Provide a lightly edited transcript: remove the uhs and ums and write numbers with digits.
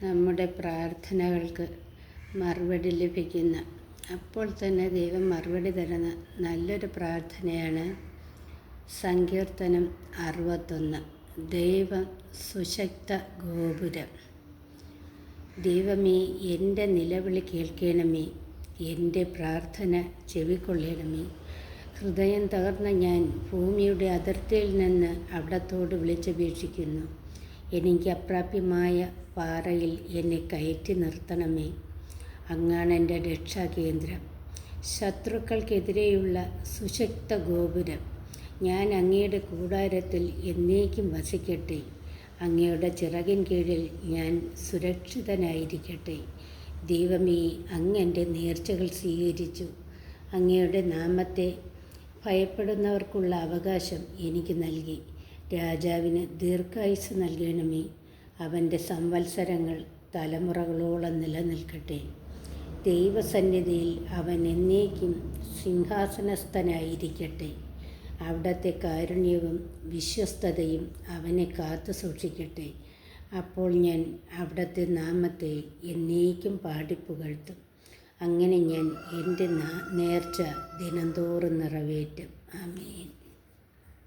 നമ്മുടെ പ്രാർത്ഥനകൾക്ക് മറുപടി ലഭിക്കുന്ന, അപ്പോൾ തന്നെ ദൈവം മറുപടി തരുന്ന നല്ലൊരു പ്രാർത്ഥനയാണ് സങ്കീർത്തനം 61. ദൈവം സുശക്ത ഗോപുരം. ദൈവമേ, എൻ്റെ നിലവിളി കേൾക്കണമേ, എൻ്റെ പ്രാർത്ഥന ചെവിക്കൊള്ളണമേ. ഹൃദയം തകർന്ന ഞാൻ ഭൂമിയുടെ അതിർത്തിയിൽ നിന്ന് അവിടത്തോട് വിളിച്ചപേക്ഷിക്കുന്നു. എനിക്ക് അപ്രാപ്യമായ പാറയിൽ എന്നെ കയറ്റി നിർത്തണമേ. അങ്ങാണ് എൻ്റെ രക്ഷാകേന്ദ്രം, ശത്രുക്കൾക്കെതിരെയുള്ള സുശക്ത ഗോപുരം. ഞാൻ അങ്ങയുടെ കൂടാരത്തിൽ എന്നേക്കും വസിക്കട്ടെ. അങ്ങയുടെ ചിറകിൻ കീഴിൽ ഞാൻ സുരക്ഷിതനായിരിക്കട്ടെ. ദൈവമേ, അങ്ങ് എൻ്റെ നേർച്ചകൾ സ്വീകരിച്ചു. അങ്ങയുടെ നാമത്തെ ഭയപ്പെടുന്നവർക്കുള്ള അവകാശം എനിക്ക് നൽകി. രാജാവിന് ദീർഘായുസ്സ് നൽകണമേ. അവൻ്റെ സംവത്സരങ്ങൾ തലമുറകളോളം നിലനിൽക്കട്ടെ. ദൈവസന്നിധിയിൽ അവൻ എന്നേക്കും സിംഹാസനസ്ഥനായിരിക്കട്ടെ. അവിടുത്തെ കാരുണ്യവും വിശ്വസ്തതയും അവനെ കാത്തു സൂക്ഷിക്കട്ടെ. അപ്പോൾ ഞാൻ അവിടുത്തെ നാമത്തെ എന്നേക്കും പാടിപ്പുകഴ്ത്തും. അങ്ങനെ ഞാൻ എൻ്റെ നേർച്ച ദിനംതോറും നിറവേറ്റും. ആമേൻ.